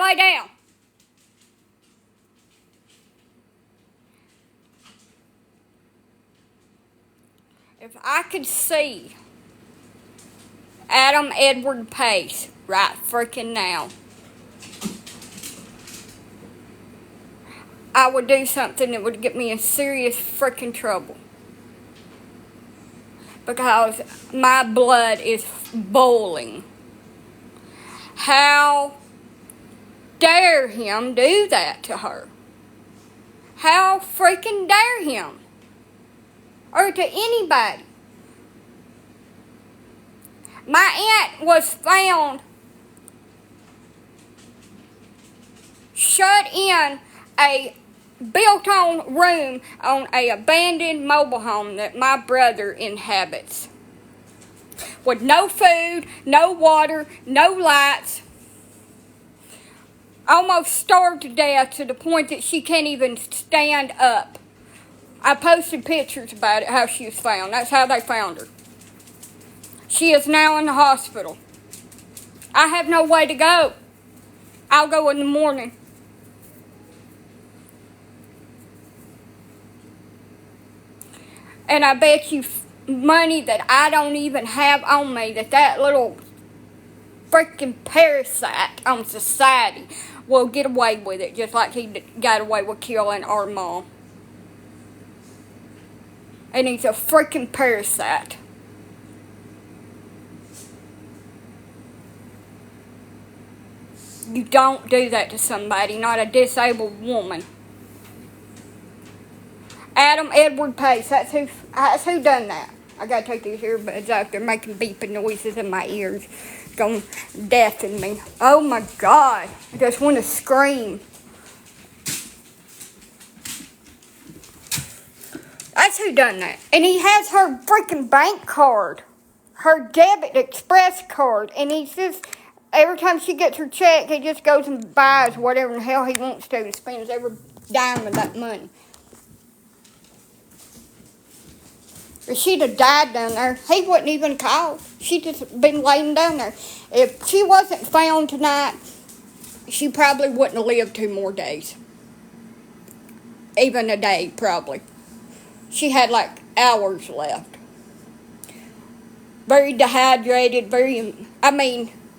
to lay down. If I could see Adam Edward Pace right freaking now, I would do something that would get me in serious freaking trouble. Because my blood is boiling. How dare him do that to her? How freaking dare him? Or to anybody. My aunt was found shut in a built-on room on a abandoned mobile home that my brother inhabits. With no food, no water, no lights. Almost starved to death to the point that she can't even stand up. I posted pictures about it, how she was found. That's how they found her. She is now in the hospital. I have no way to go. I'll go in the morning. And I bet you money that I don't even have on me, that little freaking parasite on society will get away with it, just like he got away with killing our mom. And he's a freaking parasite. You don't do that to somebody, not a disabled woman. Adam Edward Pace, that's who done that. I gotta take these earbuds out. They're making beeping noises in my ears. Gonna deafen me. Oh my God. I just want to scream. That's who done that. And he has her freaking bank card. Her debit express card. And he just, every time she gets her check, he just goes and buys whatever the hell he wants to. He spends every dime of that money. If she'd have died down there, he wouldn't even call. She'd just been laying down there. If she wasn't found tonight, she probably wouldn't have lived 2 more days. Even a day, probably. She had like hours left. Very dehydrated,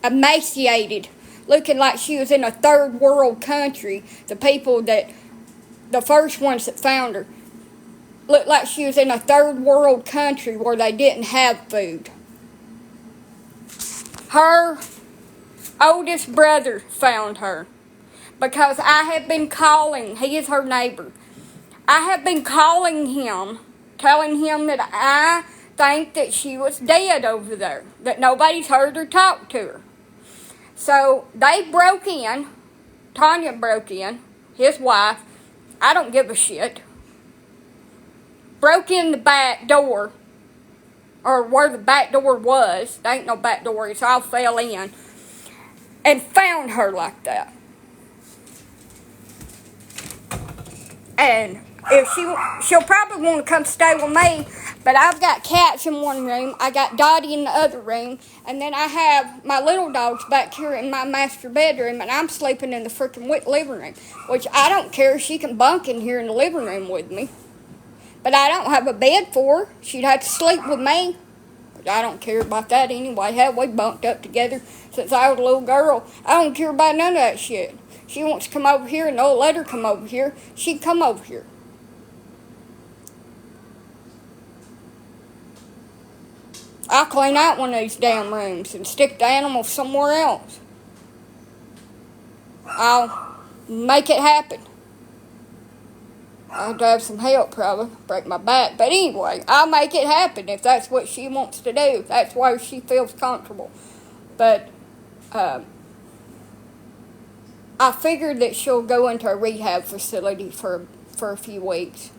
emaciated. Looking like she was in a third world country. The people the first ones that found her, looked like she was in a third world country where they didn't have food. Her oldest brother found her because I have been calling. He is her neighbor. I have been calling him, telling him that I think that she was dead over there, that nobody's heard her talk to her. So they broke in. Tanya broke in, his wife. I don't give a shit. Broke in the back door, or where the back door was. There ain't no back door, it's all fell in, and found her like that. And if she'll probably want to come stay with me, but I've got cats in one room, I got Dottie in the other room, and then I have my little dogs back here in my master bedroom, and I'm sleeping in the freaking living room, which I don't care. She can bunk in here in the living room with me. But I don't have a bed for her. She'd have to sleep with me. But I don't care about that anyway. Hell, we bunked up together since I was a little girl. I don't care about none of that shit. She wants to come over here and don't let her come over here. She'd come over here. I'll clean out one of these damn rooms and stick the animals somewhere else. I'll make it happen. I'll have some help, probably. Break my back. But anyway, I'll make it happen if that's what she wants to do. That's where she feels comfortable. But I figured that she'll go into a rehab facility for a few weeks.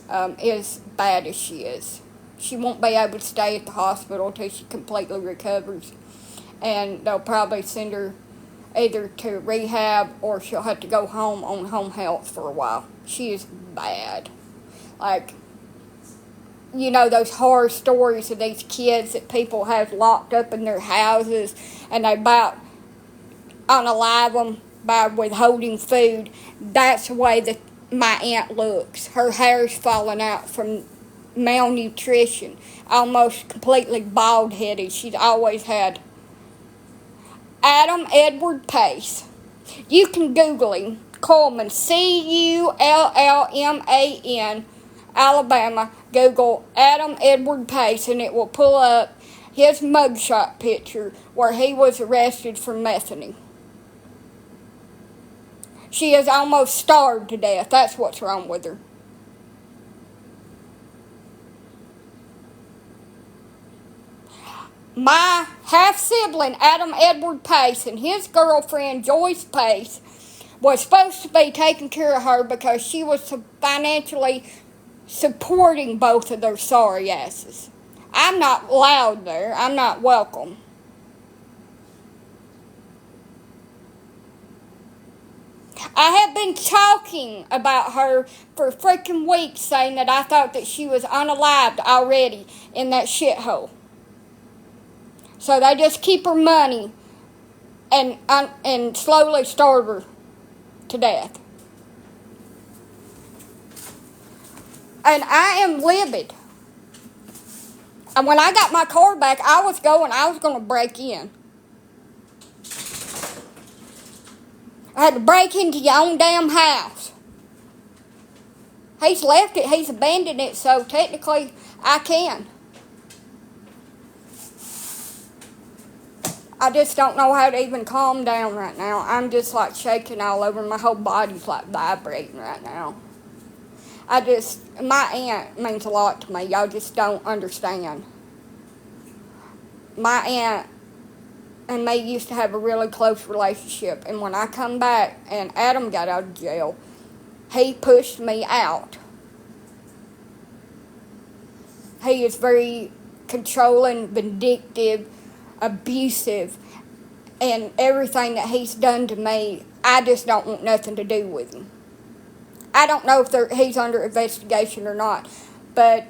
As bad as she is. She won't be able to stay at the hospital until she completely recovers. And they'll probably send her either to rehab or she'll have to go home on home health for a while. She is bad. Like, you know, those horror stories of these kids that people have locked up in their houses and they about unalive them by withholding food. That's the way that my aunt looks. Her hair's falling out from malnutrition, almost completely bald-headed. She's always had. Adam Edward Pace. You can Google him. Cullman, Cullman, Alabama. Google Adam Edward Pace, and it will pull up his mugshot picture where he was arrested for methane. She is almost starved to death. That's what's wrong with her. My half-sibling, Adam Edward Pace, and his girlfriend, Joyce Pace, was supposed to be taking care of her because she was financially supporting both of their sorry asses. I'm not allowed there. I'm not welcome. I have been talking about her for freaking weeks, saying that I thought that she was unalived already in that shithole. So they just keep her money and slowly starve her to death. And I am livid. And when I got my car back, I was going to break in. I had to break into your own damn house. He's left it, he's abandoned it, so technically I can. I just don't know how to even calm down right now. I'm just like shaking all over. My whole body's like vibrating right now. My aunt means a lot to me. Y'all just don't understand. My aunt and me used to have a really close relationship. And when I come back and Adam got out of jail, he pushed me out. He is very controlling, vindictive, abusive, and everything that he's done to me, I just don't want nothing to do with him. I don't know if he's under investigation or not, but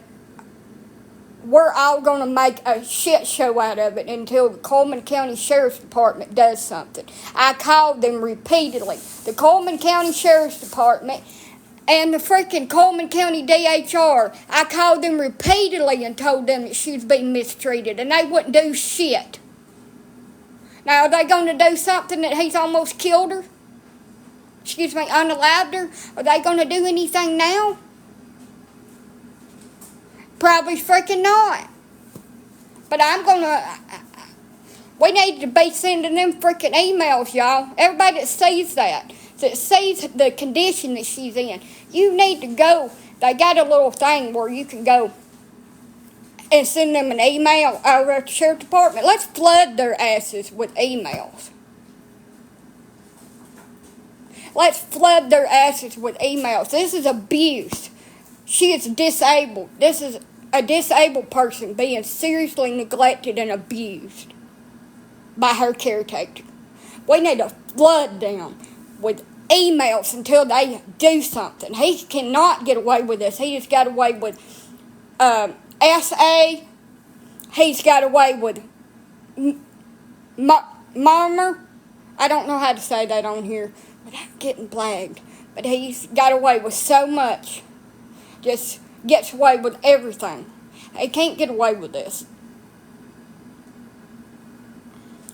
we're all going to make a shit show out of it until the Cullman County Sheriff's Department does something. I called them repeatedly. The Cullman County Sheriff's Department and the freaking Cullman County DHR. I called them repeatedly and told them that she was being mistreated, and they wouldn't do shit. Now, are they going to do something that he's almost killed her? Unalived her? Are they going to do anything now? Probably freaking not. But we need to be sending them freaking emails, y'all. Everybody that sees that sees the condition that she's in, you need to go. They got a little thing where you can go and send them an email over at the Sheriff Department. Let's flood their asses with emails. Let's flood their asses with emails. This is abuse. She is disabled. This is a disabled person being seriously neglected and abused by her caretaker. We need to flood them with emails until they do something. He cannot get away with this. He has got away with SA. He's got away with Marmer. I don't know how to say that on here without getting flagged. But he's got away with so much. Just gets away with everything. He can't get away with this.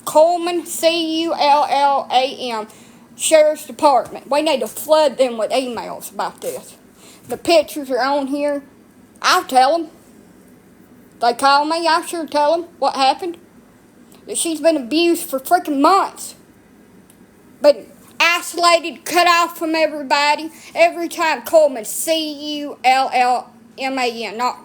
Cullman, Cullam, Sheriff's Department. We need to flood them with emails about this. The pictures are on here. I'll tell them. They call me, I sure tell them what happened. That she's been abused for freaking months. Been isolated, cut off from everybody. Every time Cullman, Cullam, not.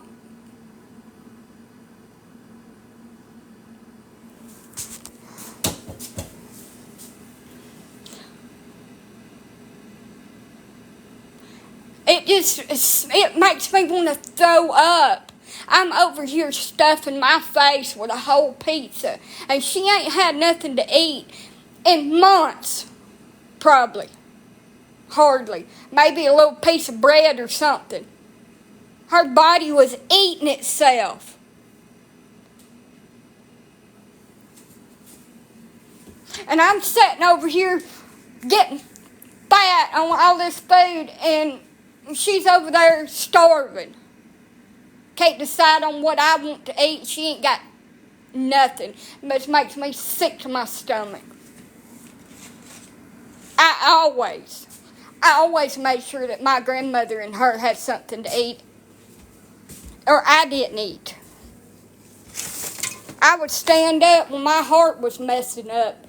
It makes me want to throw up. I'm over here stuffing my face with a whole pizza, and she ain't had nothing to eat in months, probably. Hardly. Maybe a little piece of bread or something. Her body was eating itself. And I'm sitting over here getting fat on all this food, and she's over there starving. Can't decide on what I want to eat. She ain't got nothing. It makes me sick to my stomach. I always made sure that my grandmother and her had something to eat, or I didn't eat. I would stand up when my heart was messing up,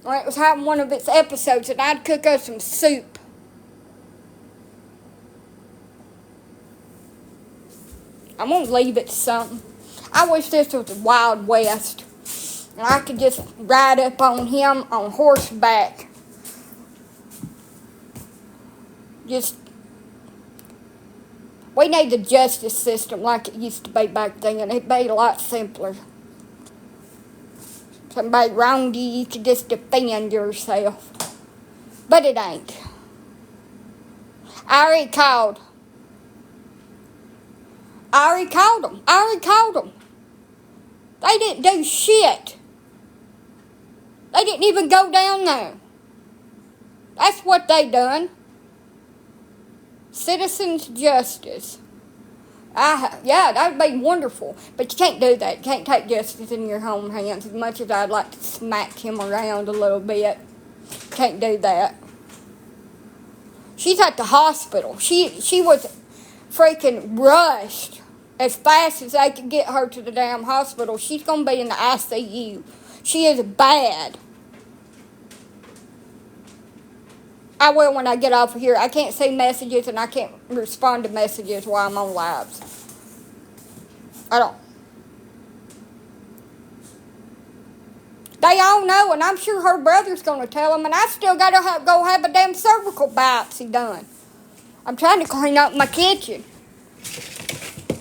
or it was having one of its episodes, and I'd cook us some soup. I'm going to leave it to something. I wish this was the Wild West, and I could just ride up on him on horseback. We need the justice system like it used to be back then. It'd be a lot simpler. Somebody wronged you, you could just defend yourself. But it ain't. I already called them. They didn't do shit. They didn't even go down there. That's what they done. Citizens justice. Yeah, that would be wonderful. But you can't do that. You can't take justice in your own hands. As much as I'd like to smack him around a little bit. Can't do that. She's at the hospital. She was freaking rushed as fast as they could get her to the damn hospital. She's going to be in the ICU. She is bad. I will when I get off of here. I can't see messages and I can't respond to messages while I'm on lives. I don't. They all know, and I'm sure her brother's going to tell them, and I still got to go have a damn cervical biopsy done. I'm trying to clean up my kitchen.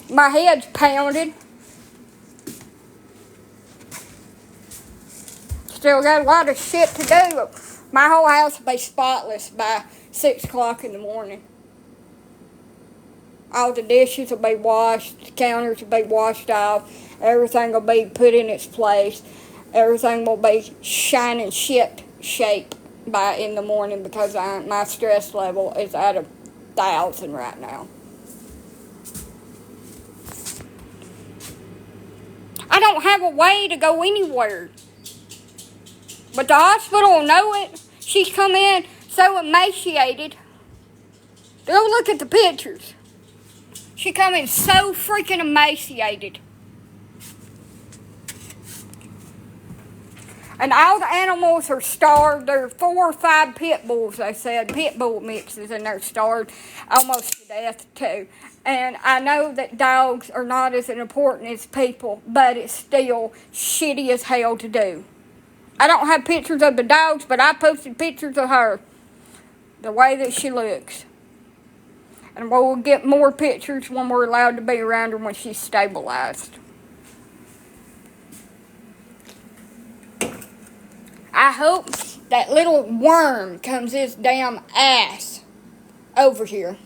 My head's pounded. Still got a lot of shit to do. My whole house will be spotless by 6 o'clock in the morning. All the dishes will be washed, the counters will be washed off, everything will be put in its place, everything will be shining shit shape by in the morning because my stress level is at 1,000 right now. I don't have a way to go anywhere. But the hospital will know it. She's come in so emaciated. Go look at the pictures. She come in so freaking emaciated. And all the animals are starved. There are 4 or 5 pit bulls, they said. Pit bull mixes, and they're starved almost to death, too. And I know that dogs are not as important as people, but it's still shitty as hell to do. I don't have pictures of the dogs, but I posted pictures of her. The way that she looks. And we'll get more pictures when we're allowed to be around her when she's stabilized. I hope that little worm comes his damn ass over here.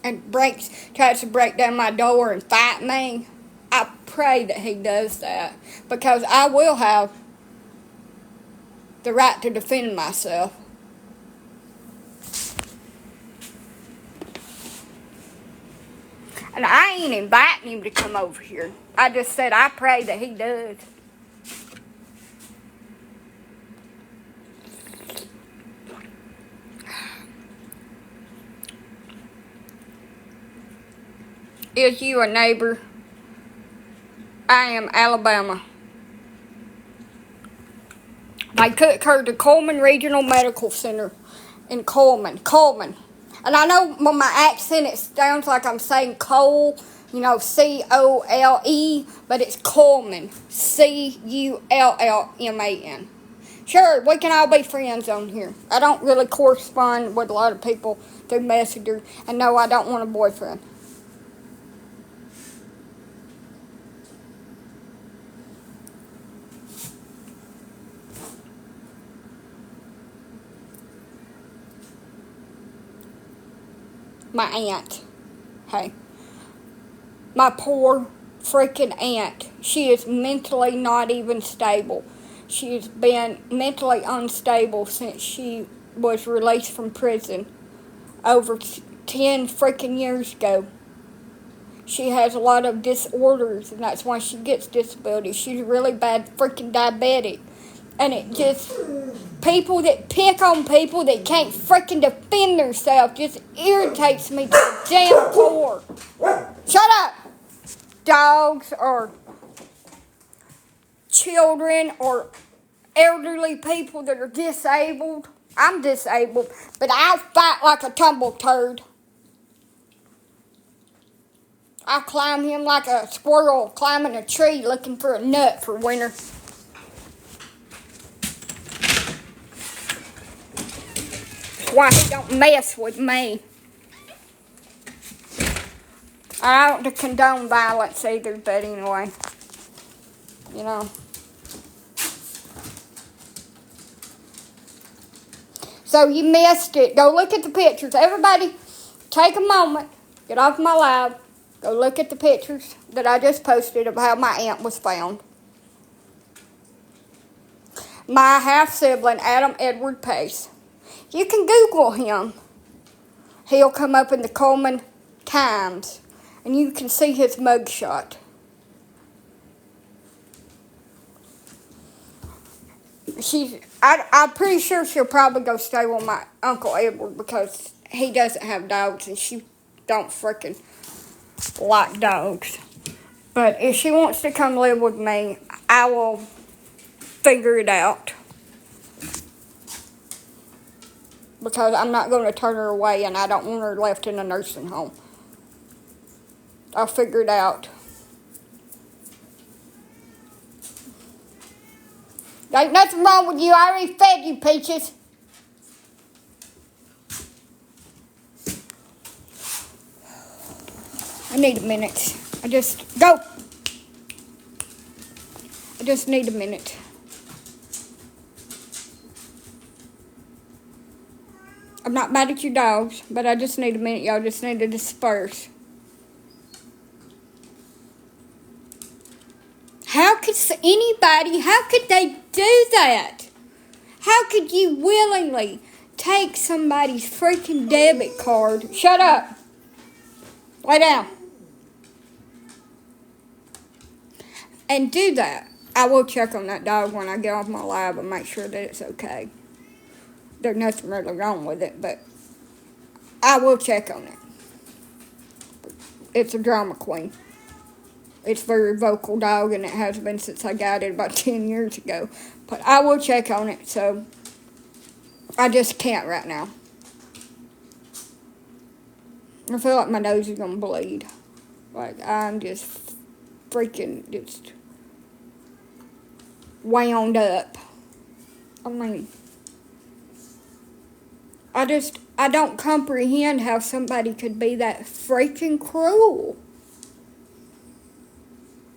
And tries to break down my door and fight me. I pray that he does that, because I will have the right to defend myself. And I ain't inviting him to come over here. I just said I pray that he does. Is you a neighbor? I am Alabama. They took her to Coleman Regional Medical Center in Coleman. And I know when my accent, it sounds like I'm saying coal, C-O-L-E, but it's Coleman, C-U-L-L-M-A-N. Sure, we can all be friends on here. I don't really correspond with a lot of people through Messenger, and no, I don't want a boyfriend. My aunt. Hey. My poor freaking aunt. She is mentally not even stable. She's been mentally unstable since she was released from prison over 10 freaking years ago. She has a lot of disorders, and that's why she gets disability. She's really bad freaking diabetic. And it just, people that pick on people that can't freaking defend themselves just irritates me to the damn core. Shut up! Dogs or children or elderly people that are disabled. I'm disabled, but I'll fight like a tumble turd. I'll climb him like a squirrel climbing a tree looking for a nut for winter. Why he don't mess with me. I don't condone violence either, but anyway. You know. So you missed it. Go look at the pictures. Everybody, take a moment. Get off my live. Go look at the pictures that I just posted of how my aunt was found. My half-sibling, Adam Edward Pace. You can Google him. He'll come up in the Coleman Times, and you can see his mugshot. I'm pretty sure she'll probably go stay with my Uncle Edward because he doesn't have dogs, and she don't freaking like dogs. But if she wants to come live with me, I will figure it out. Because I'm not going to turn her away, and I don't want her left in a nursing home. I'll figure it out. There ain't nothing wrong with you. I already fed you, Peaches. I need a minute. Go. I just need a minute. I'm not mad at you dogs, but I just need a minute. Y'all just need to disperse. How could they do that? How could you willingly take somebody's freaking debit card? Shut up. Lay down. And do that. I will check on that dog when I get off my live and make sure that it's okay. There's nothing really wrong with it, but I will check on it. It's a drama queen. It's a very vocal dog, and it has been since I got it about 10 years ago. But I will check on it, so I just can't right now. I feel like my nose is going to bleed. Like, I'm just freaking wound up. I mean, I don't comprehend how somebody could be that freaking cruel.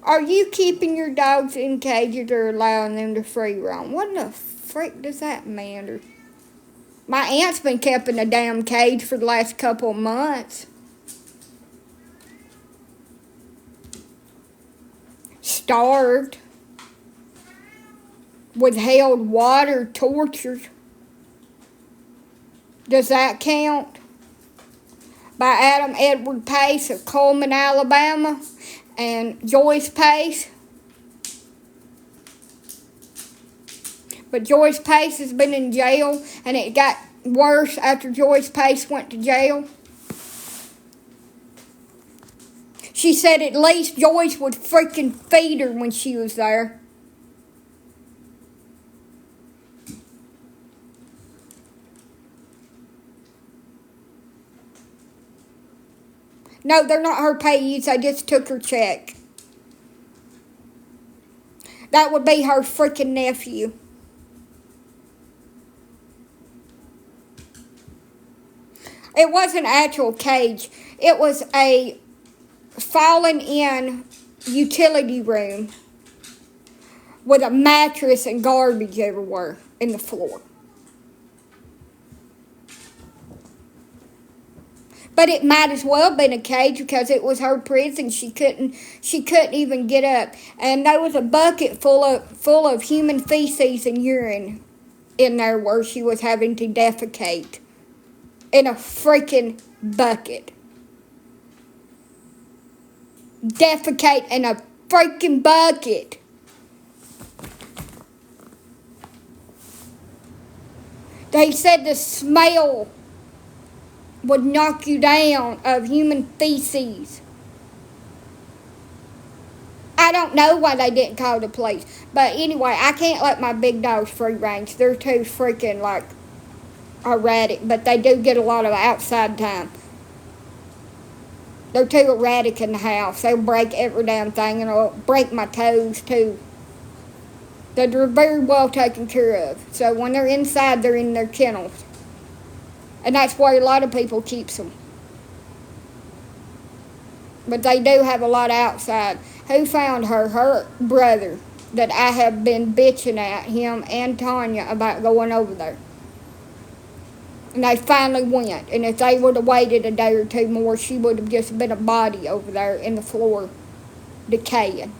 Are you keeping your dogs in cages or allowing them to free roam? What the freak does that matter? My aunt's been kept in a damn cage for the last couple of months. Starved. Withheld water, tortured. Does that count? By Adam Edward Pace of Coleman, Alabama, and Joyce Pace. But Joyce Pace has been in jail, and it got worse after Joyce Pace went to jail. She said at least Joyce would freaking feed her when she was there. No, they're not her payees. I just took her check. That would be her freaking nephew. It wasn't an actual cage. It was a fallen-in utility room with a mattress and garbage everywhere in the floor. But it might as well have been a cage because it was her prison. She couldn't even get up. And there was a bucket full of human feces and urine in there where she was having to defecate. In a freaking bucket. Defecate in a freaking bucket. They said the smell would knock you down of human feces. I don't know why they didn't call the police. But anyway, I can't let my big dogs free range. They're too freaking erratic. But they do get a lot of outside time. They're too erratic in the house. They'll break every damn thing and they'll break my toes too. They're very well taken care of. So when they're inside, they're in their kennels. And that's where a lot of people keeps them. But they do have a lot outside. Who found her? Her brother. That I have been bitching at him and Tanya about going over there. And they finally went. And if they would have waited a day or two more, she would have just been a body over there in the floor, decaying.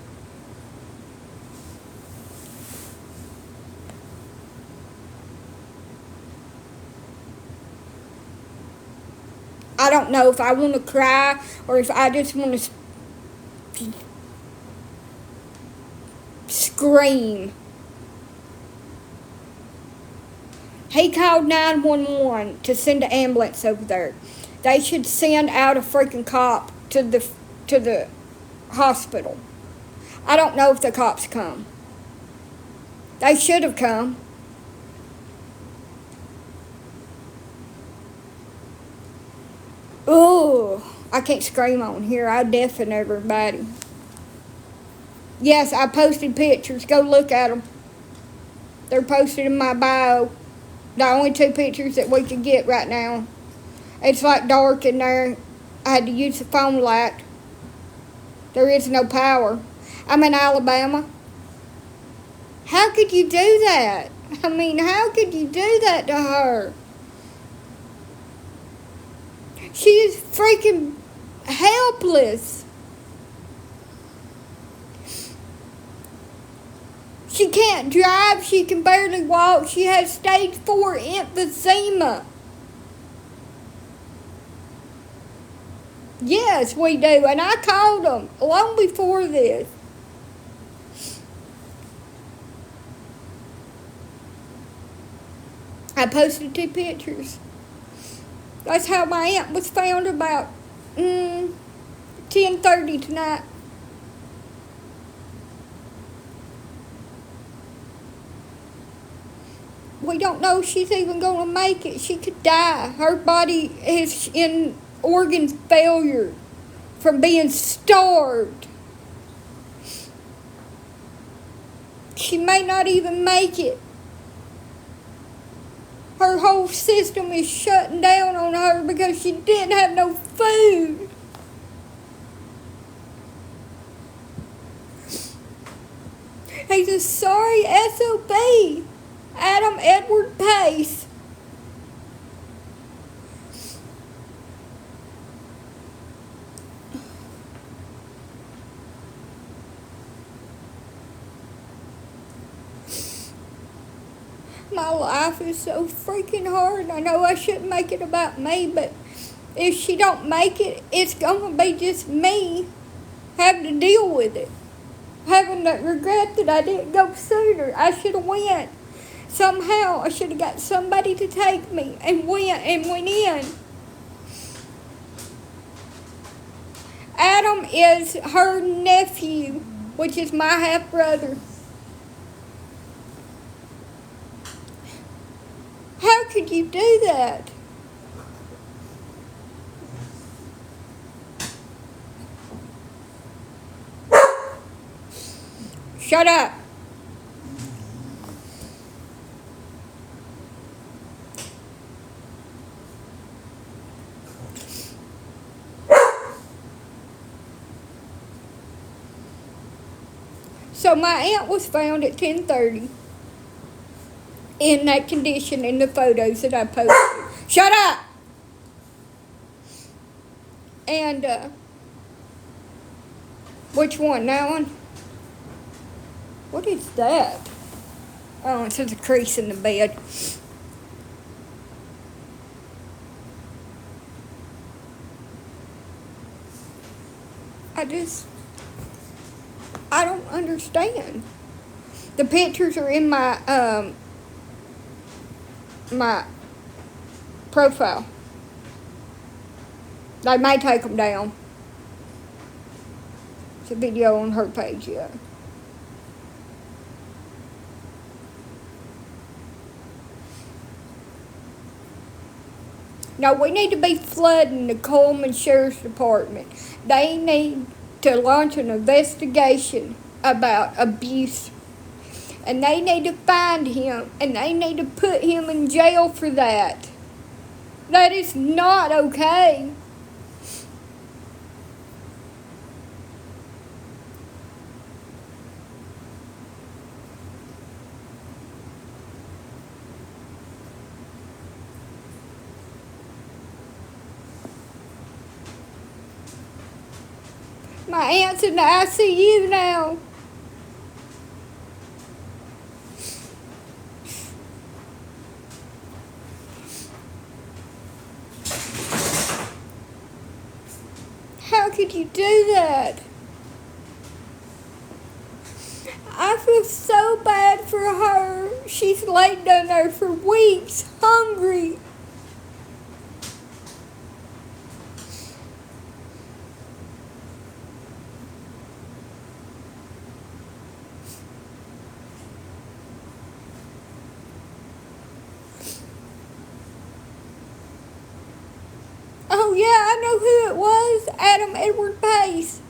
I don't know if I want to cry or if I just want to scream. He called 911 to send an ambulance over there. They should send out a freaking cop to the hospital. I don't know if the cops come. They should have come. Ooh, I can't scream on here. I deafen everybody. Yes, I posted pictures. Go look at them. They're posted in my bio. The only 2 pictures that we can get right now. It's like dark in there. I had to use the phone light. There is no power. I'm in Alabama. How could you do that? I mean, how could you do that to her? She is freaking helpless. She can't drive. She can barely walk. She has stage 4 emphysema. Yes, we do. And I called them long before this. I posted 2 pictures. That's how my aunt was found about 10:30 tonight. We don't know if she's even going to make it. She could die. Her body is in organ failure from being starved. She may not even make it. Her whole system is shutting down on her because she didn't have no food. He's a sorry SOB. Adam Edward Pace. My life is so freaking hard. I know I shouldn't make it about me, but if she don't make it, it's gonna be just me having to deal with it. Having that regret that I didn't go sooner. I should have went. Somehow I should have got somebody to take me and went in. Adam is her nephew, which is my half brother. How could you do that? Shut up. So my aunt was found at 10:30 in that condition in the photos that I posted. Shut up! And, which one? That one? What is that? Oh, it's just a crease in the bed. I don't understand. The pictures are in my, my profile. They may take them down. It's a video on her page, yeah. Now, we need to be flooding the Coleman Sheriff's Department. They need to launch an investigation about abuse. And they need to find him, and they need to put him in jail for that. That is not okay. My aunt's in the ICU now. How could you do that? I feel so bad for her. She's laid down there for weeks, hungry. Oh yeah, I know who it was. Adam Edward Pace.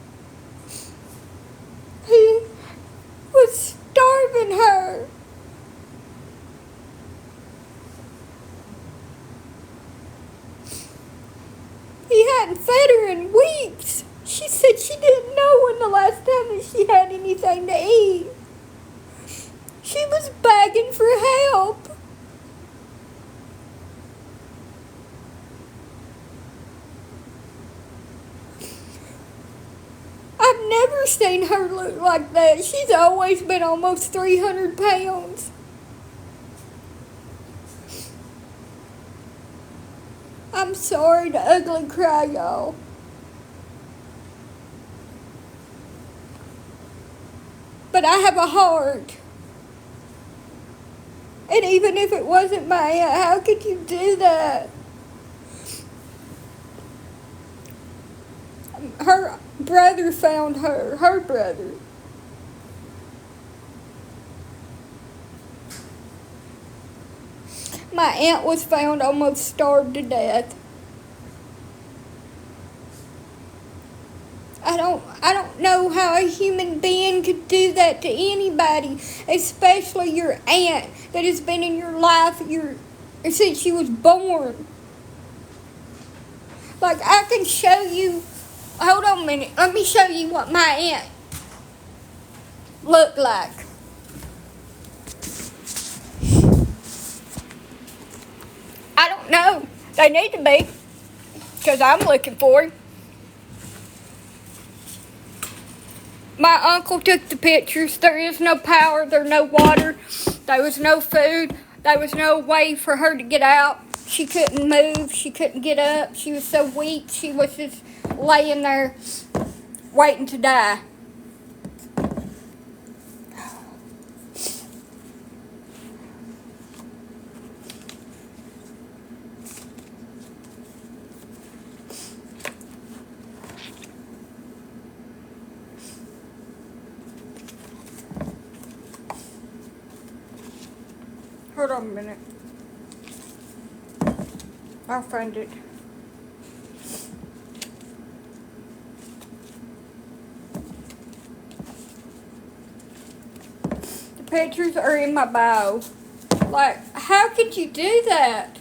He was starving her. He hadn't fed her in weeks. She said she didn't know when the last time that she had anything to eat. She was begging for help. I've never seen her look like that. She's always been almost 300 pounds. I'm sorry to ugly cry, y'all. But I have a heart. And even if it wasn't my aunt, how could you do that? Her brother found her. Her brother. My aunt was found almost starved to death. I don't know how a human being could do that to anybody, especially your aunt that has been in your life since you was born. Like, I can show you. Hold on a minute. Let me show you what my aunt looked like. I don't know. They need to be, because I'm looking for him. My uncle took the pictures. There is no power. There's no water. There was no food. There was no way for her to get out. She couldn't move. She couldn't get up. She was so weak. She was just laying there waiting to die. Hold on a minute. I'll find it. The pictures are in my bio. Like, how could you do that?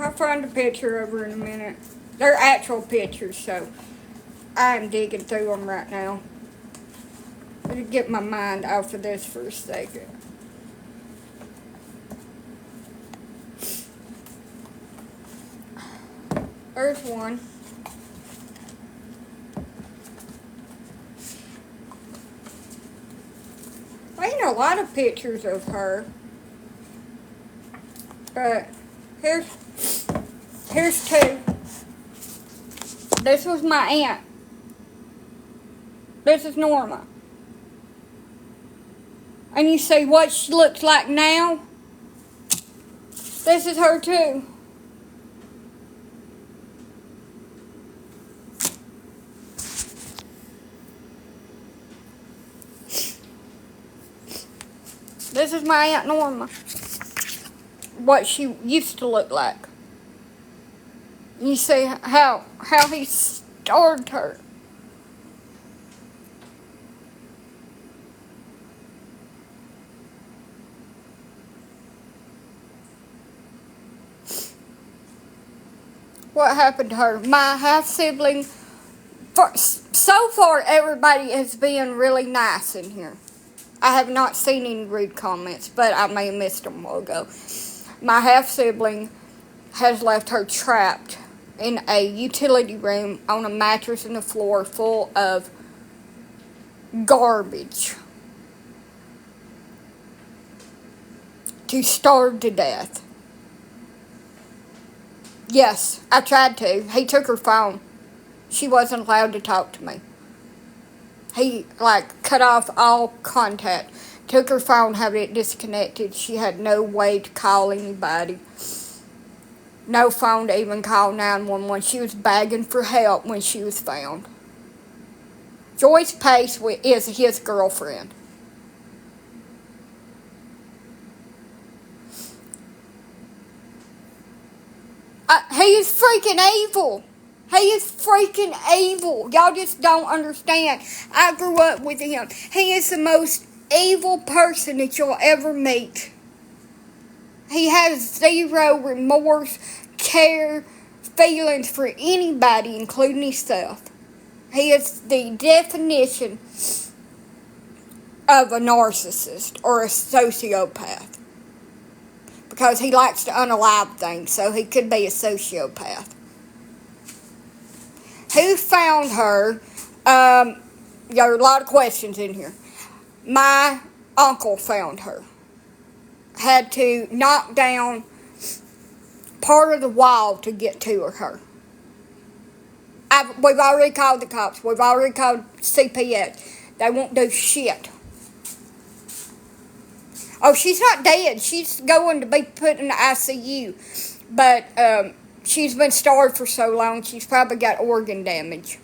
I'll find a picture of her in a minute. They're actual pictures, so I'm digging through them right now. Let me get my mind off of this for a second. There's one. Ain't a lot of pictures of her. But here's two. This was my aunt. This is Norma. And you see what she looks like now? This is her too. This is my Aunt Norma. What she used to look like. You see how he starved her. What happened to her? My half sibling. So far, everybody has been really nice in here. I have not seen any rude comments, but I may have missed them a while ago. My half sibling has left her trapped in a utility room on a mattress on the floor full of garbage to starve to death. Yes, I tried to. He took her phone. She wasn't allowed to talk to me. He, cut off all contact. Took her phone, had it disconnected. She had no way to call anybody. No phone to even call 911. She was begging for help when she was found. Joyce Pace is his girlfriend. He is freaking evil. He is freaking evil. Y'all just don't understand. I grew up with him. He is the most evil person that you'll ever meet. He has zero remorse, care, feelings for anybody, including himself. He is the definition of a narcissist or a sociopath. Because he likes to unalive things, so he could be a sociopath. Who found her? There are a lot of questions in here. My uncle found her. Had to knock down part of the wall to get to her. We've already called the cops. We've already called CPS. They won't do shit. Oh, she's not dead. She's going to be put in the ICU. But she's been starved for so long, she's probably got organ damage.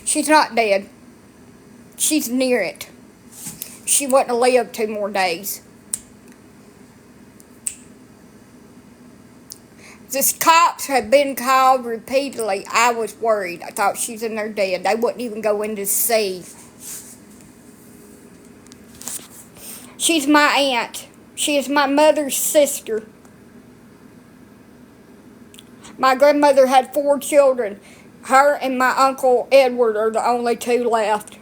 She's not dead. She's near it. She wouldn't have lived 2 more days. The cops had been called repeatedly. I was worried. I thought she's in there dead. They wouldn't even go in to see. She's my aunt. She is my mother's sister. My grandmother had 4 children. Her and my Uncle Edward are the only 2 left.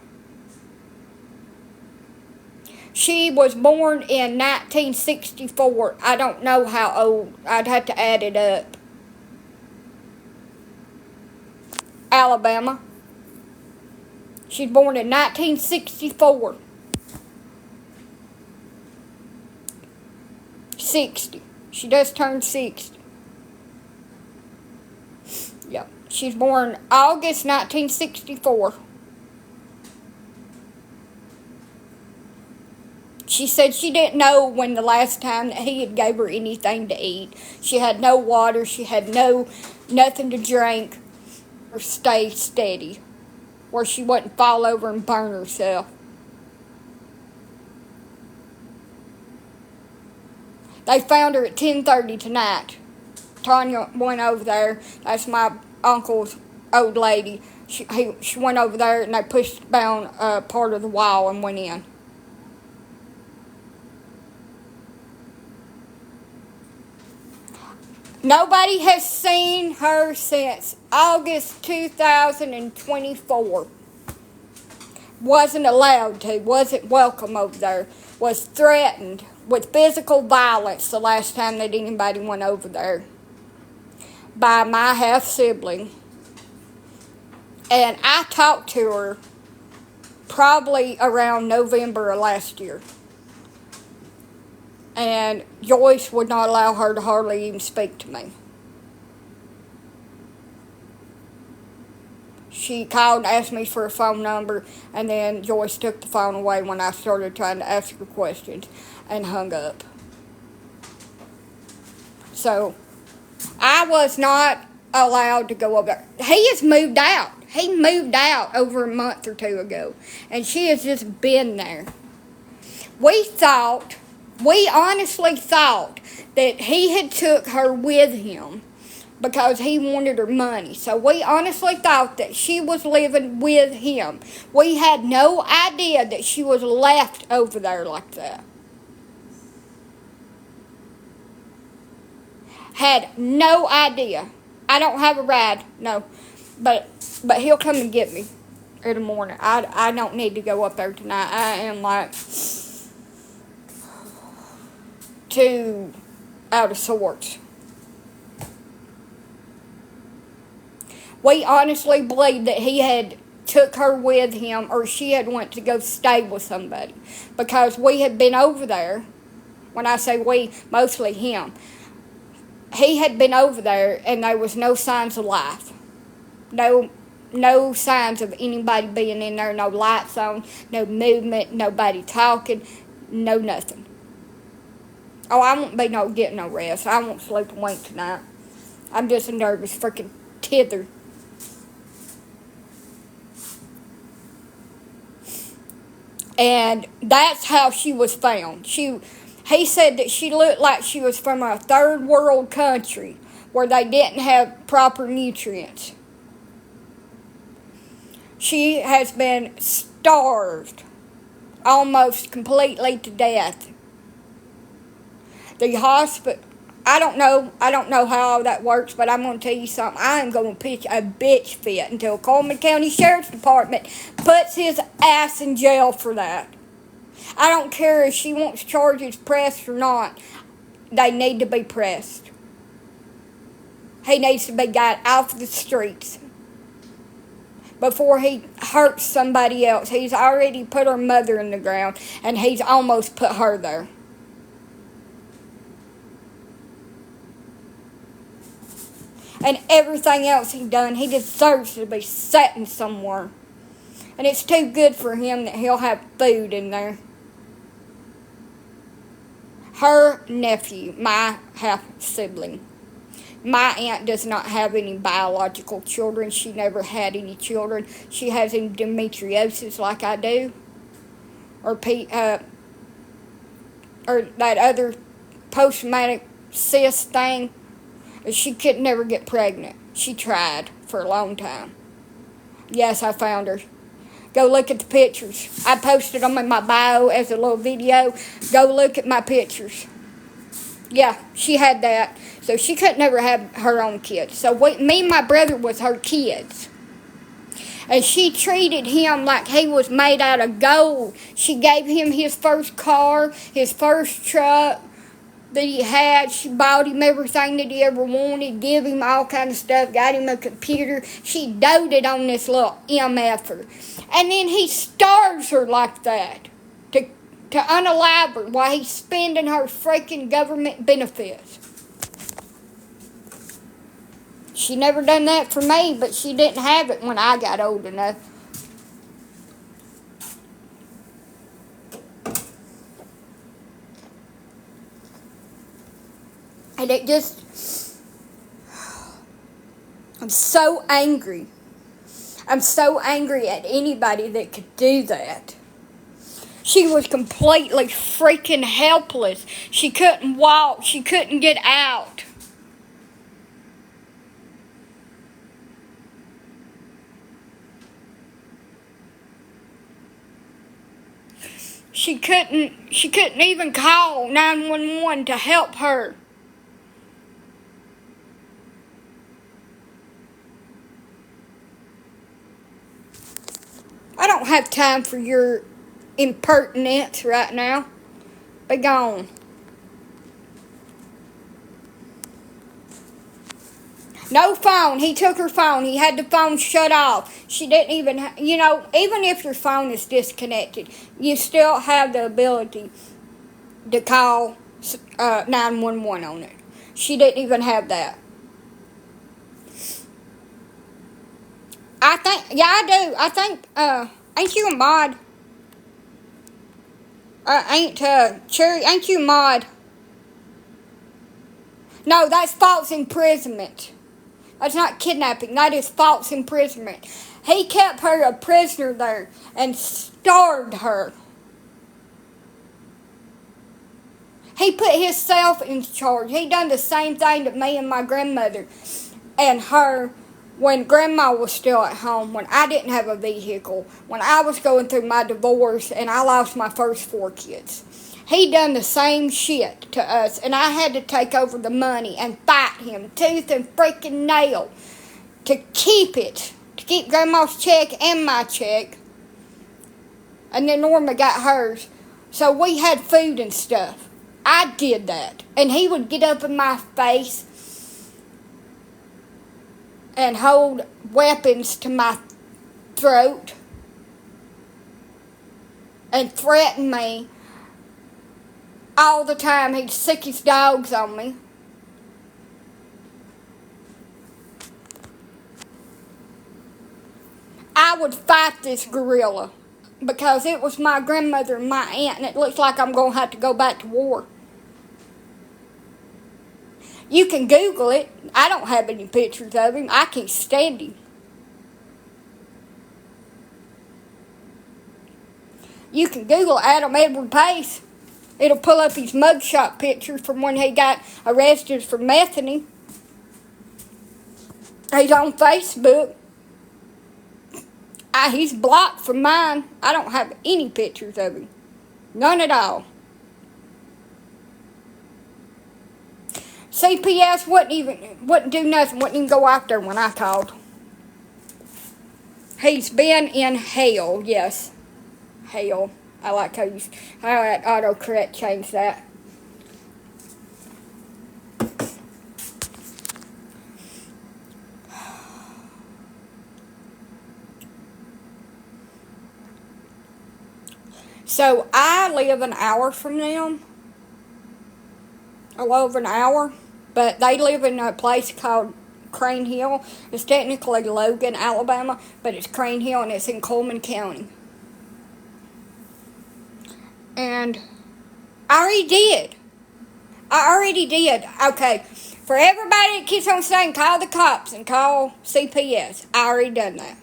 She was born in 1964. I don't know how old. I'd have to add it up. Alabama. She's born in 1964. 60. She just turned 60. Yep. She's born August 1964. She said she didn't know when the last time that he had gave her anything to eat. She had no water. She had nothing to drink or stay steady where she wouldn't fall over and burn herself. They found her at 10:30 tonight. Tanya went over there. That's my uncle's old lady. She went over there and they pushed down part of the wall and went in. Nobody has seen her since August 2024. Wasn't allowed to, wasn't welcome over there, was threatened with physical violence the last time that anybody went over there by my half-sibling. And I talked to her probably around November of last year. And Joyce would not allow her to hardly even speak to me. She called and asked me for a phone number, and then Joyce took the phone away when I started trying to ask her questions and hung up. So, I was not allowed to go over there. He has moved out. He moved out over a month or two ago, and she has just been there. We honestly thought that he had took her with him because he wanted her money. So we honestly thought that she was living with him. We had no idea that she was left over there like that. Had no idea. I don't have a ride, no. But he'll come and get me in the morning. I don't need to go up there tonight. I am like too out of sorts. We honestly believed that he had took her with him, or she had went to go stay with somebody, because we had been over there. When I say we, mostly him. He had been over there, and there was no signs of life. No signs of anybody being in there. No lights on, no movement, nobody talking, no nothing. Oh, I won't be getting no rest. I won't sleep a wink tonight. I'm just a nervous freaking tither. And that's how she was found. He said that she looked like she was from a third world country where they didn't have proper nutrients. She has been starved almost completely to death. The hospital, I don't know how all that works, but I'm going to tell you something. I am going to pitch a bitch fit until Coleman County Sheriff's Department puts his ass in jail for that. I don't care if she wants charges pressed or not. They need to be pressed. He needs to be got off the streets before he hurts somebody else. He's already put her mother in the ground, and he's almost put her there. And everything else he done, he deserves to be sitting somewhere. And it's too good for him that he'll have food in there. Her nephew, my half-sibling. My aunt does not have any biological children. She never had any children. She has endometriosis like I do. Or that other post-traumatic cyst thing. She could never get pregnant. She tried for a long time. Yes, I found her. Go look at the pictures. I posted them in my bio as a little video. Go look at my pictures. Yeah, she had that. So she could never have her own kids. So me and my brother was her kids. And she treated him like he was made out of gold. She gave him his first car, his first truck that he had. She bought him everything that he ever wanted, give him all kind of stuff, got him a computer. She doted on this little MF'er. And then he starves her like that to unalive her while he's spending her freaking government benefits. She never done that for me, but she didn't have it when I got old enough. And it just, I'm so angry. I'm so angry at anybody that could do that. She was completely freaking helpless. She couldn't walk. She couldn't get out. She couldn't even call 911 to help her. time for your impertinence right now. Be gone. No phone. He took her phone. He had the phone shut off. She didn't even, even if your phone is disconnected, you still have the ability to call 911 on it. She didn't even have that. I do. I think, ain't you a mod? Cherry, ain't you a mod? No, that's false imprisonment. That's not kidnapping. That is false imprisonment. He kept her a prisoner there and starved her. He put himself in charge. He done the same thing to me and my grandmother and her when Grandma was still at home, when I didn't have a vehicle, when I was going through my divorce and I lost my first 4 kids. He done the same shit to us, and I had to take over the money and fight him tooth and freaking nail to keep it, to keep Grandma's check and my check. And then Norma got hers, so we had food and stuff. I did that, and he would get up in my face and hold weapons to my throat and threaten me all the time. He'd sick his dogs on me. I would fight this gorilla because it was my grandmother and my aunt, and it looks like I'm going to have to go back to war. You can Google it. I don't have any pictures of him. I can't stand him. You can Google Adam Edward Pace. It'll pull up his mugshot pictures from when he got arrested for methane. He's on Facebook. He's blocked from mine. I don't have any pictures of him. None at all. CPS wouldn't do nothing, wouldn't even go out there when I called. He's been in hell, yes. Hell. I like how that autocorrect changed that. So I live an hour from them. A little over an hour. But they live in a place called Crane Hill. It's technically Logan, Alabama, but it's Crane Hill and it's in Coleman County. And I already did. Okay, for everybody that keeps on saying call the cops and call CPS, I already done that.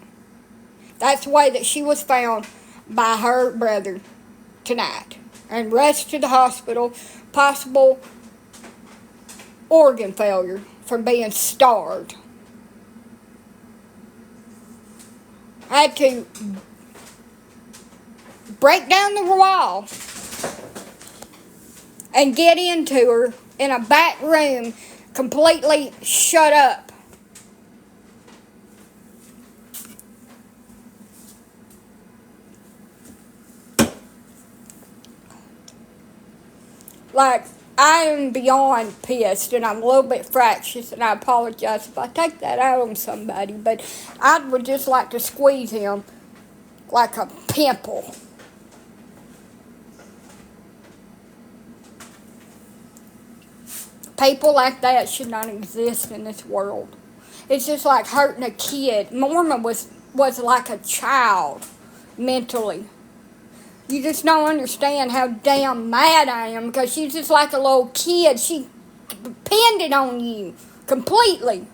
That's the way that she was found by her brother tonight and rushed to the hospital, possible organ failure from being starved. I had to break down the wall and get into her in a back room, completely shut up. Like, I am beyond pissed, and I'm a little bit fractious, and I apologize if I take that out on somebody, but I would just like to squeeze him like a pimple. People like that should not exist in this world. It's just like hurting a kid. Norma was like a child mentally. You just don't understand how damn mad I am because she's just like a little kid. She depended on you completely.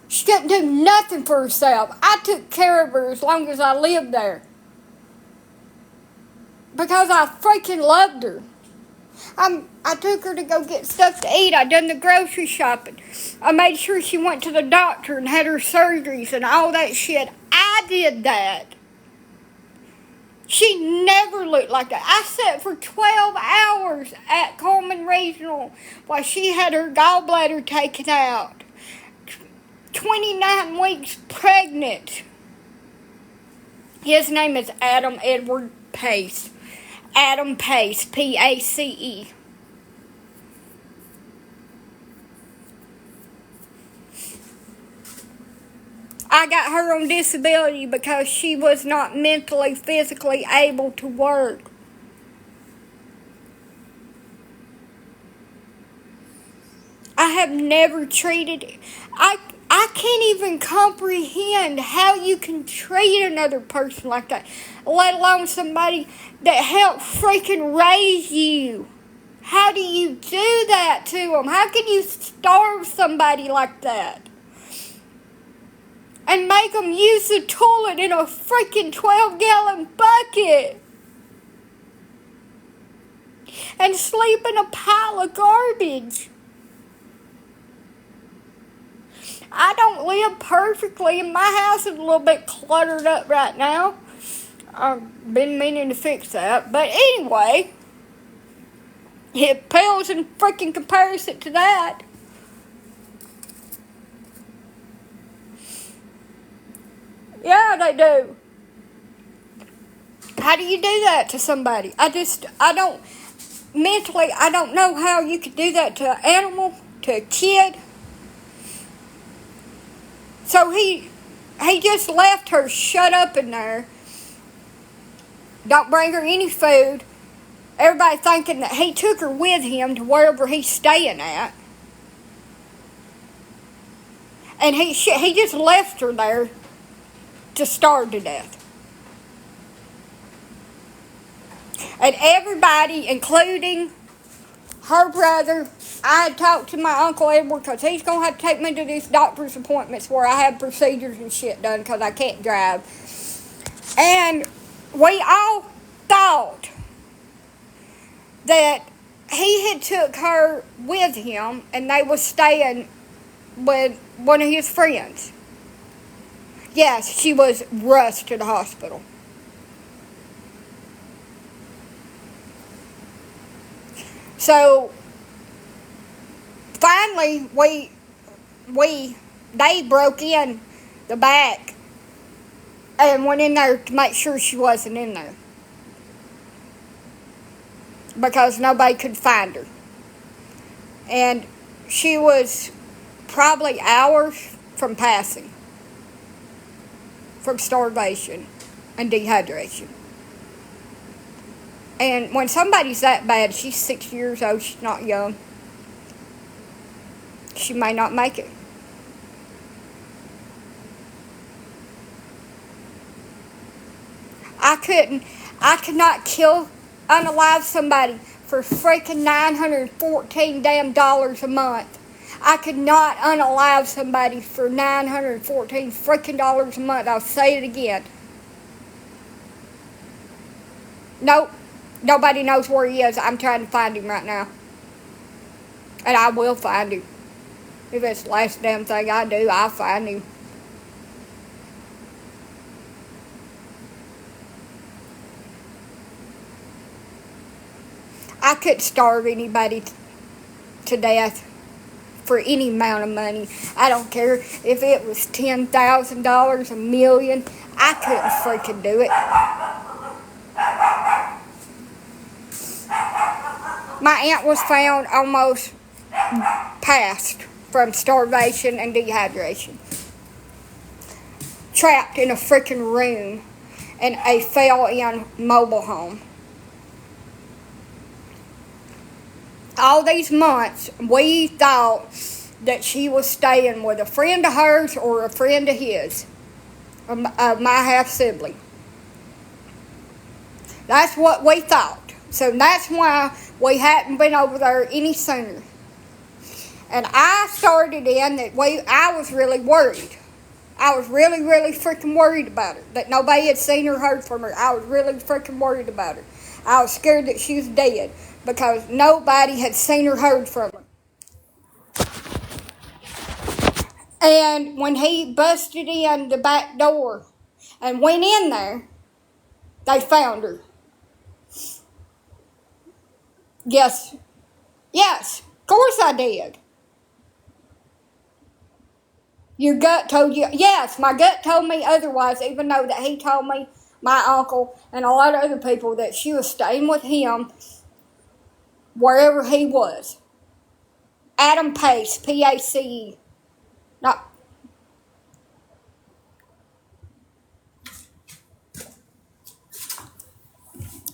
She couldn't do nothing for herself. I took care of her as long as I lived there because I freaking loved her. I took her to go get stuff to eat. I done the grocery shopping. I made sure she went to the doctor and had her surgeries and all that shit. I did that. She never looked like that. I sat for 12 hours at Coleman Regional while she had her gallbladder taken out. 29 weeks pregnant. His name is Adam Edward Pace. Adam Pace, Pace. I got her on disability because she was not mentally, physically able to work. I have never treated... I can't even comprehend how you can treat another person like that, let alone somebody that helped freaking raise you. How do you do that to them? How can you starve somebody like that? And make them use the toilet in a freaking 12-gallon bucket. And sleep in a pile of garbage. I don't live perfectly, and my house is a little bit cluttered up right now. I've been meaning to fix that. But anyway, it pales in freaking comparison to that. Yeah, they do. How do you do that to somebody? I don't know how you could do that to an animal, to a kid. So he just left her shut up in there. Don't bring her any food. Everybody thinking that he took her with him to wherever he's staying at. And he just left her there to starve to death. And everybody, including her brother, I had talked to my Uncle Edward because he's going to have to take me to these doctor's appointments where I have procedures and shit done because I can't drive. And we all thought that he had took her with him and they was staying with one of his friends. Yes, she was rushed to the hospital. So finally, they broke in the back and went in there to make sure she wasn't in there because nobody could find her. And she was probably hours from passing from starvation and dehydration. And when somebody's that bad, she's 6 years old, she's not young. She may not make it. I could not unalive somebody for freaking $914 damn a month. I could not unalive somebody for $914 freaking a month. I'll say it again. Nope. Nobody knows where he is. I'm trying to find him right now. And I will find him. If it's the last damn thing I do, I'll find him. I could starve anybody to death for any amount of money. I don't care if it was $10,000, $1 million. I couldn't freaking do it. My aunt was found almost passed from starvation and dehydration. Trapped in a freaking room in a fell-in mobile home. All these months, we thought that she was staying with a friend of hers or a friend of his, of my half-sibling. That's what we thought. So that's why we hadn't been over there any sooner. And I started in that I was really worried. I was really, really freaking worried about her. That nobody had seen or heard from her. I was really freaking worried about her. I was scared that she was dead because nobody had seen or heard from her. And when he busted in the back door and went in there, they found her. Yes, of course I did. Your gut told you, yes, my gut told me otherwise, even though that he told me my uncle, and a lot of other people that she was staying with him wherever he was. Adam Pace, P-A-C-E. Not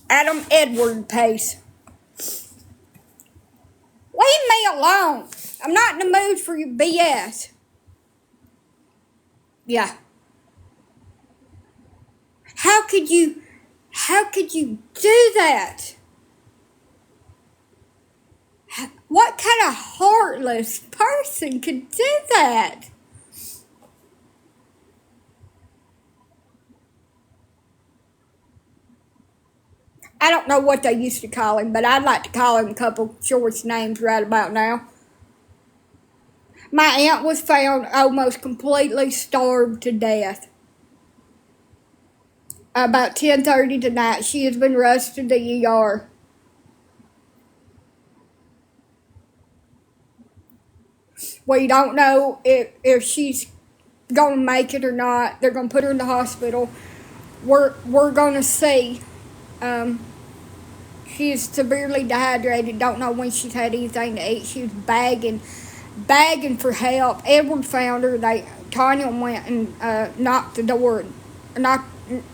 Adam Edward Pace. Leave me alone. I'm not in the mood for your BS. Yeah. How could you do that? What kind of heartless person could do that? I don't know what they used to call him, but I'd like to call him a couple short names right about now. My aunt was found almost completely starved to death. About 10:30 tonight, she has been rushed to the ER. We don't know if she's going to make it or not. They're going to put her in the hospital. We're going to see. She is severely dehydrated. Don't know when she's had anything to eat. She was begging for help. Edward found her. Tanya went and knocked the door.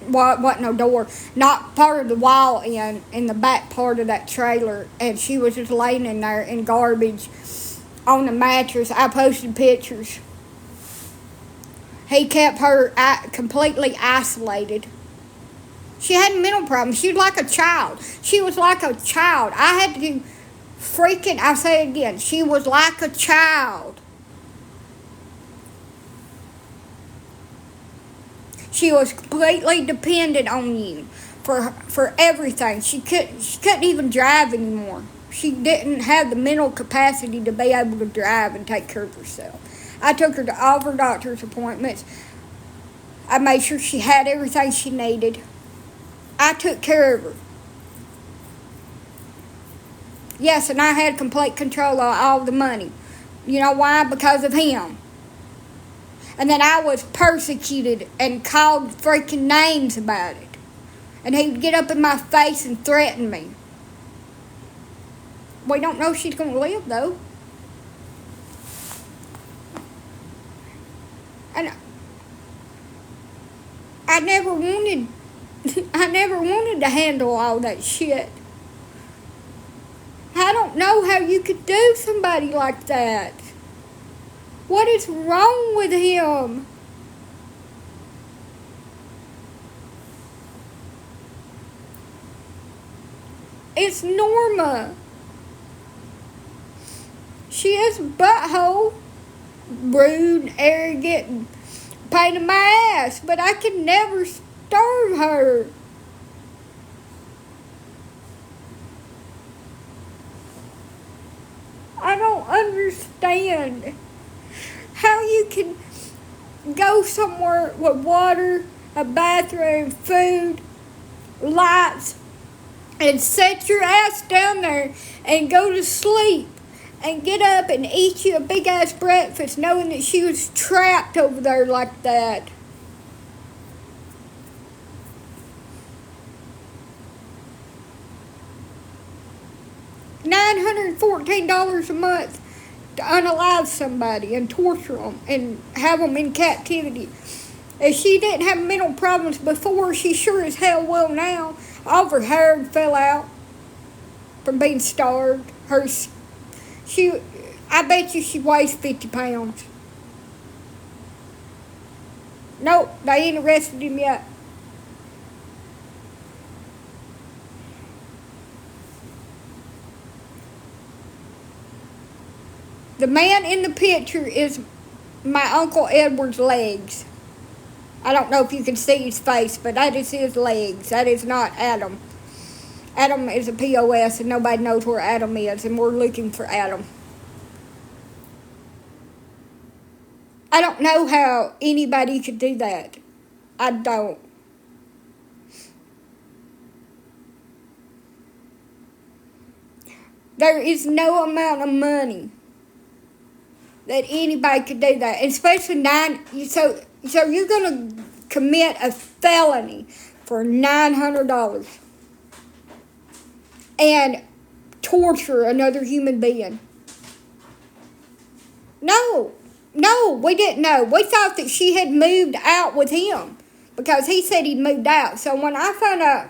Wasn't no door. Knocked part of the wall in the back part of that trailer, and she was just laying in there in garbage on the mattress. I posted pictures. He kept her completely isolated. She had mental problems. She was like a child. I had to I say it again, she was like a child. She was completely dependent on you for everything. She couldn't even drive anymore. She didn't have the mental capacity to be able to drive and take care of herself. I took her to all of her doctor's appointments. I made sure she had everything she needed. I took care of her. Yes, and I had complete control of all the money. You know why? Because of him. And then I was persecuted and called freaking names about it. And he would get up in my face and threaten me. We don't know if she's going to live, though. And I never wanted to handle all that shit. I don't know how you could do somebody like that. What is wrong with him? It's Norma. She is a butthole, rude, arrogant, and pain in my ass, but I could never starve her. I don't understand how you can go somewhere with water, a bathroom, food, lights, and set your ass down there and go to sleep and get up and eat you a big ass breakfast knowing that she was trapped over there like that. $914 a month to unalive somebody and torture them and have them in captivity. If she didn't have mental problems before, she sure as hell will now. All of her hair fell out from being starved. I bet you she weighs 50 pounds. Nope, they ain't arrested him yet. The man in the picture is my Uncle Edward's legs. I don't know if you can see his face, but that is his legs. That is not Adam. Adam is a POS, and nobody knows where Adam is, and we're looking for Adam. I don't know how anybody could do that. I don't. There is no amount of money that anybody could do that, especially so you're going to commit a felony for $900 and torture another human being. No, we didn't know. We thought that she had moved out with him because he said he'd moved out. So when I found out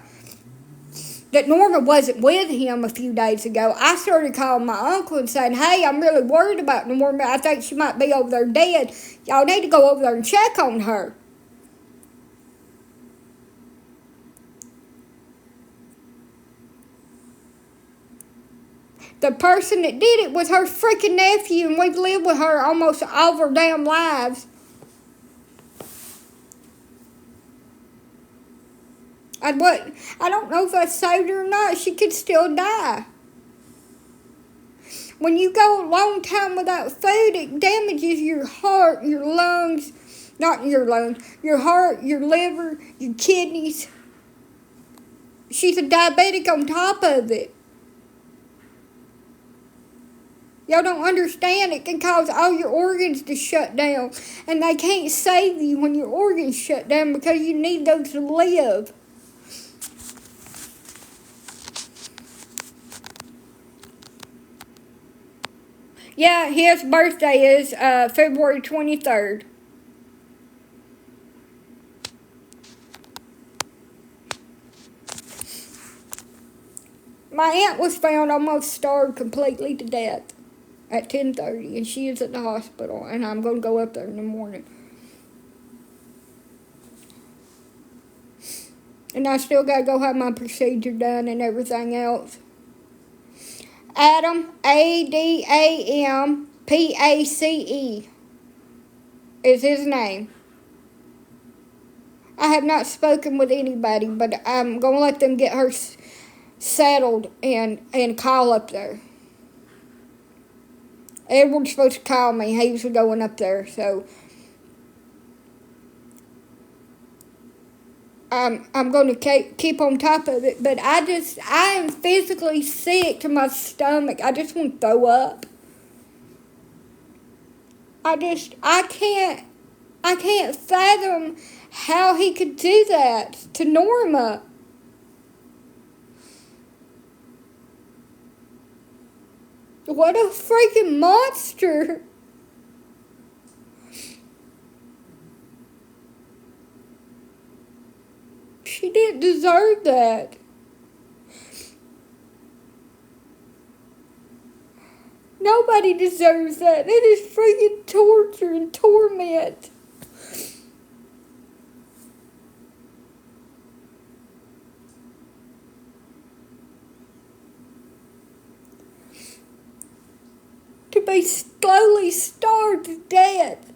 that Norma wasn't with him a few days ago, I started calling my uncle and saying, hey, I'm really worried about Norma. I think she might be over there dead. Y'all need to go over there and check on her. The person that did it was her freaking nephew, and we've lived with her almost all of our damn lives. I don't know if I saved her or not. She could still die. When you go a long time without food, it damages your heart, your lungs, not your lungs, your heart, your liver, your kidneys. She's a diabetic on top of it. Y'all don't understand. It can cause all your organs to shut down. And they can't save you when your organs shut down because you need those to live. Yeah, his birthday is February 23rd. My aunt was found almost starved completely to death at 10:30, and she is at the hospital, and I'm going to go up there in the morning. And I still got to go have my procedure done and everything else. Adam, Adampace, is his name. I have not spoken with anybody, but I'm going to let them get her settled and call up there. Edward's supposed to call me. He was going up there, so I'm going to keep on top of it, but I am physically sick to my stomach. I just want to throw up. I can't fathom how he could do that to Norma. What a freaking monster. She didn't deserve that. Nobody deserves that. It is freaking torture and torment. To be slowly starved to death.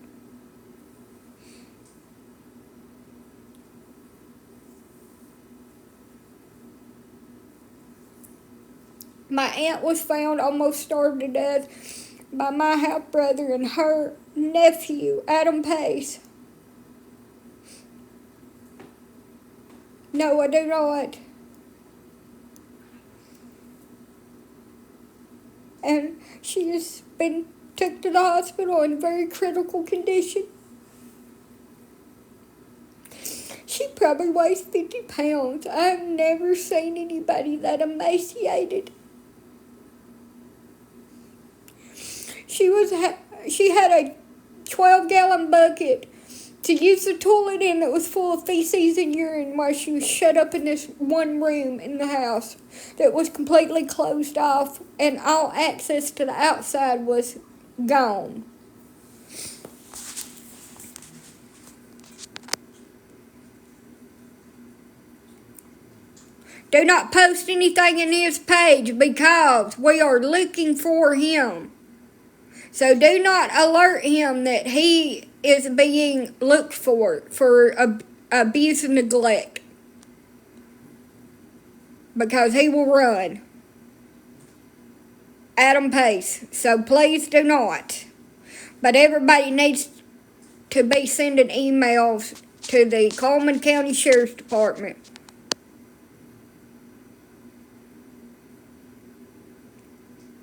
My aunt was found almost starved to death by my half-brother and her nephew, Adam Pace. No, I do not. And she has been took to the hospital in very critical condition. She probably weighs 50 pounds. I've never seen anybody that emaciated. She had a 12-gallon bucket to use the toilet in that was full of feces and urine while she was shut up in this one room in the house that was completely closed off, and all access to the outside was gone. Do not post anything in his page because we are looking for him. So do not alert him that he is being looked for abuse and neglect. Because he will run. Adam Pace. So please do not. But everybody needs to be sending emails to the Coleman County Sheriff's Department.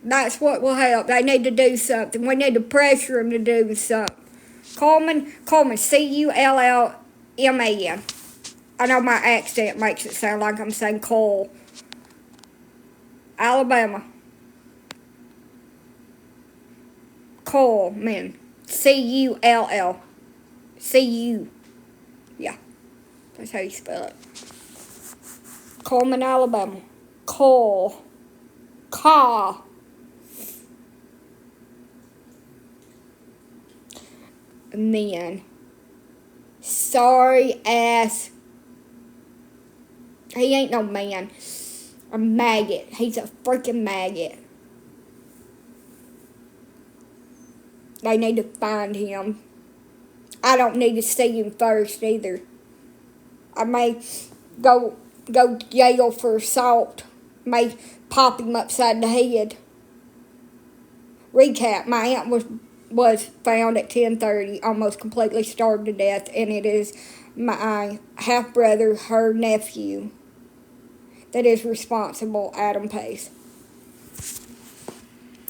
That's what will help. They need to do something. We need to pressure them to do something. Coleman, Cullman. I know my accent makes it sound like I'm saying coal. Alabama. Coleman. C-U-L-L. C-U. Yeah. That's how you spell it. Coleman, Alabama. Coal. Caw. Man. Sorry ass. He ain't no man. A maggot. He's a freaking maggot. They need to find him. I don't need to see him first either. I may go to jail for assault. May pop him upside the head. Recap, my aunt was found at 10:30, almost completely starved to death, and it is my half-brother, her nephew, that is responsible, Adam Pace.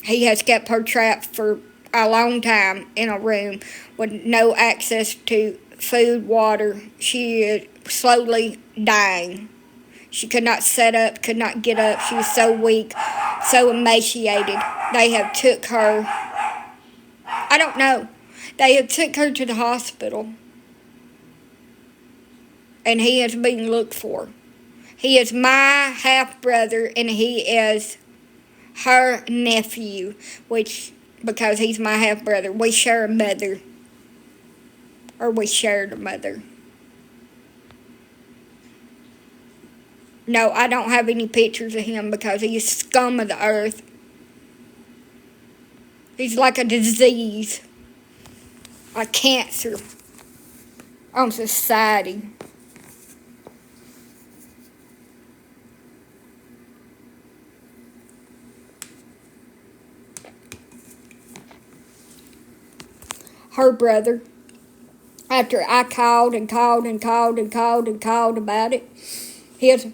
He has kept her trapped for a long time in a room with no access to food, water. She is slowly dying. She could not sit up, could not get up. She was so weak, so emaciated. They have took her. I don't know. They have took her to the hospital. And he is being looked for. He is my half-brother, and he is her nephew, which, because he's my half-brother, we share a mother. Or we shared a mother. No, I don't have any pictures of him because he is scum of the earth. He's like a disease. A cancer on society. Her brother, after I called about it, his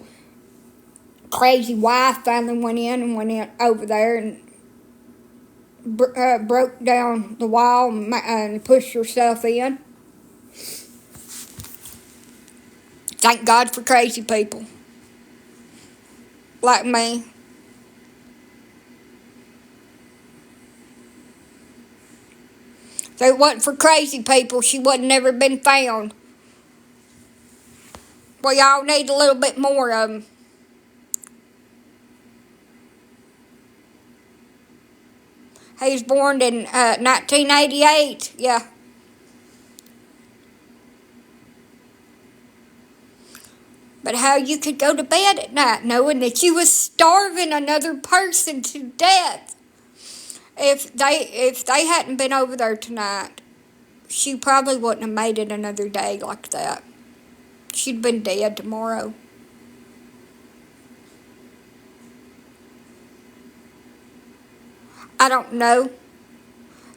crazy wife finally went in over there and broke down the wall and pushed herself in. Thank God for crazy people like me. If it wasn't for crazy people, she would have never been found. We all need a little bit more of them. He was born in 1988, yeah. But how you could go to bed at night knowing that you was starving another person to death. If they hadn't been over there tonight, she probably wouldn't have made it another day like that. She'd been dead tomorrow. I don't know.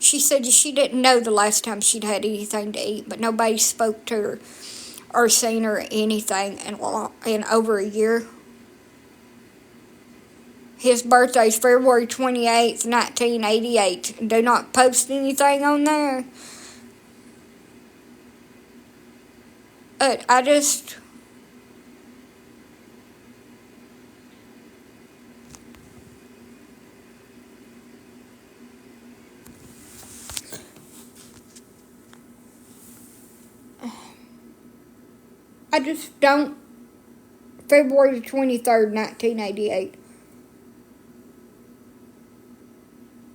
She said she didn't know the last time she'd had anything to eat, but nobody spoke to her or seen her or anything in over a year. His birthday's February 28th, 1988. Do not post anything on there. But I just... don't... February 23rd, 1988.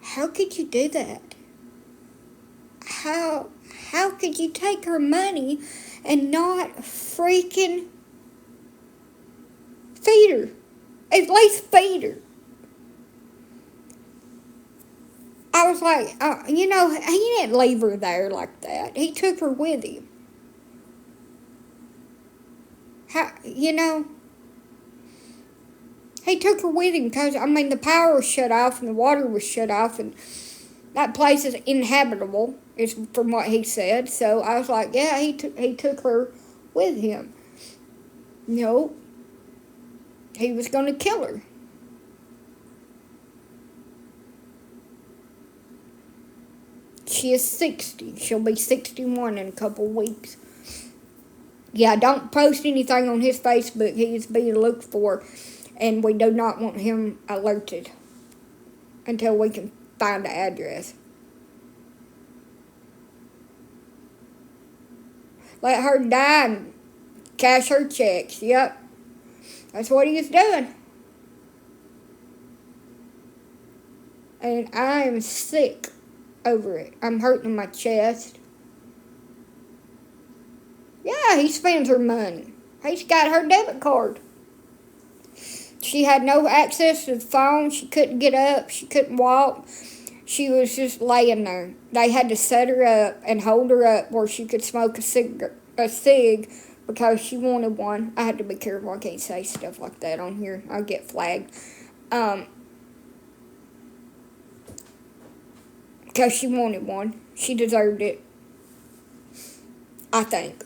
How could you do that? How could you take her money and not freaking feed her? At least feed her. I was like, he didn't leave her there like that. He took her with him. He took her with him because, the power was shut off and the water was shut off and that place is inhabitable, is from what he said. So I was like, yeah, he took her with him. No, he was going to kill her. She is 60. She'll be 61 in a couple weeks. Yeah, don't post anything on his Facebook. He is being looked for, and we do not want him alerted until we can find the address. Let her die and cash her checks. Yep, that's what he is doing. And I am sick over it. I'm hurting my chest. Yeah, he spends her money. He's got her debit card. She had no access to the phone. She couldn't get up. She couldn't walk. She was just laying there. They had to set her up and hold her up where she could smoke a cig because she wanted one. I had to be careful. I can't say stuff like that on here. I'll get flagged. Because she wanted one. She deserved it. I think.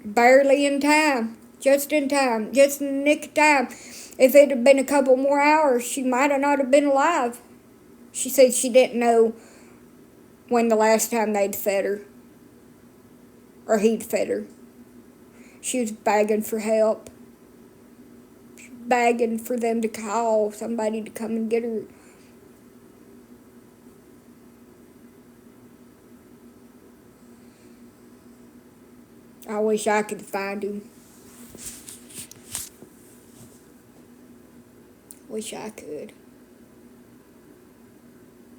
Barely in time. Just in time. Just in the nick of time. If it had been a couple more hours, she might have not have been alive. She said she didn't know when the last time they'd fed her. Or he'd fed her. She was begging for help. Begging for them to call somebody to come and get her. I wish I could find him. Wish I could.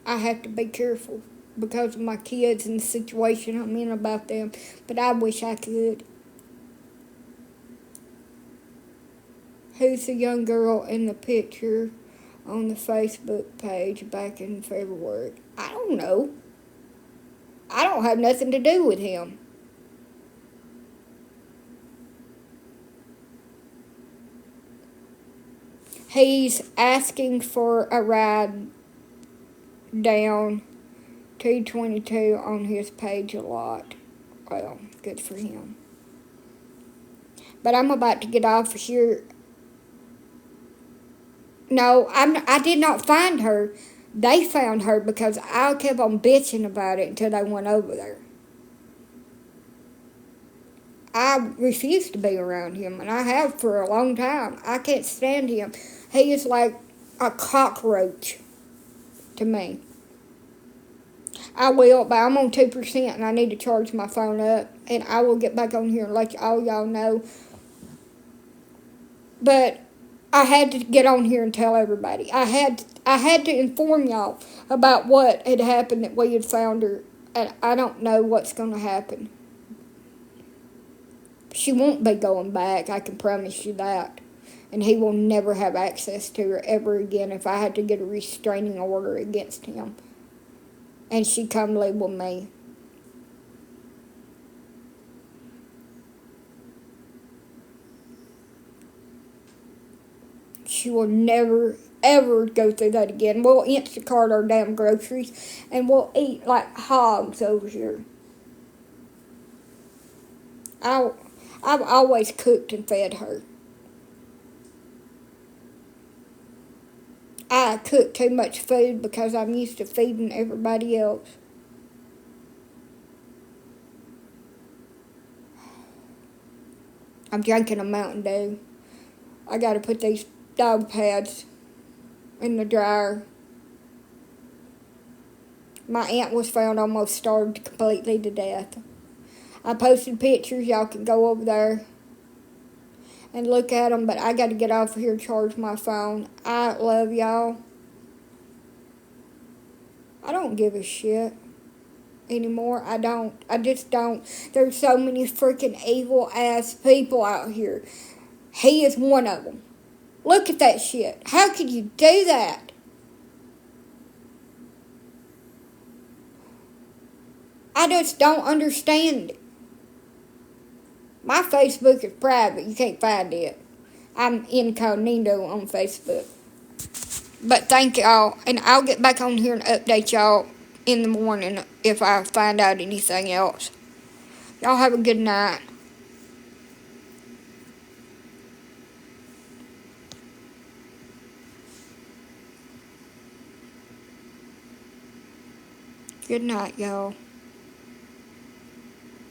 I have to be careful because of my kids and the situation I'm in about them. But I wish I could. Who's the young girl in the picture on the Facebook page back in February? I don't know. I don't have nothing to do with him. He's asking for a ride down 222 on his page a lot. Well, good for him. But I'm about to get off here. No, I did not find her. They found her because I kept on bitching about it until they went over there. I refuse to be around him, and I have for a long time. I can't stand him. He is like a cockroach to me. I will, but I'm on 2% and I need to charge my phone up, and I will get back on here and let all y'all know. But I had to get on here and tell everybody. I had to inform y'all about what had happened, that we had found her, and I don't know what's going to happen. She won't be going back, I can promise you that. And he will never have access to her ever again if I had to get a restraining order against him. And she come live with me. She will never, ever go through that again. We'll Instacart our damn groceries, and we'll eat like hogs over here. I've always cooked and fed her. I cook too much food because I'm used to feeding everybody else. I'm drinking a Mountain Dew. I gotta put these dog pads in the dryer. My aunt was found almost starved completely to death. I posted pictures. Y'all can go over there and look at them, but I got to get off here and charge my phone. I love y'all. I don't give a shit anymore. I don't. I just don't. There's so many freaking evil ass people out here. He is one of them. Look at that shit. How could you do that? I just don't understand it. My Facebook is private. You can't find it. I'm incognito on Facebook. But thank y'all. And I'll get back on here and update y'all in the morning if I find out anything else. Y'all have a good night. Good night, y'all.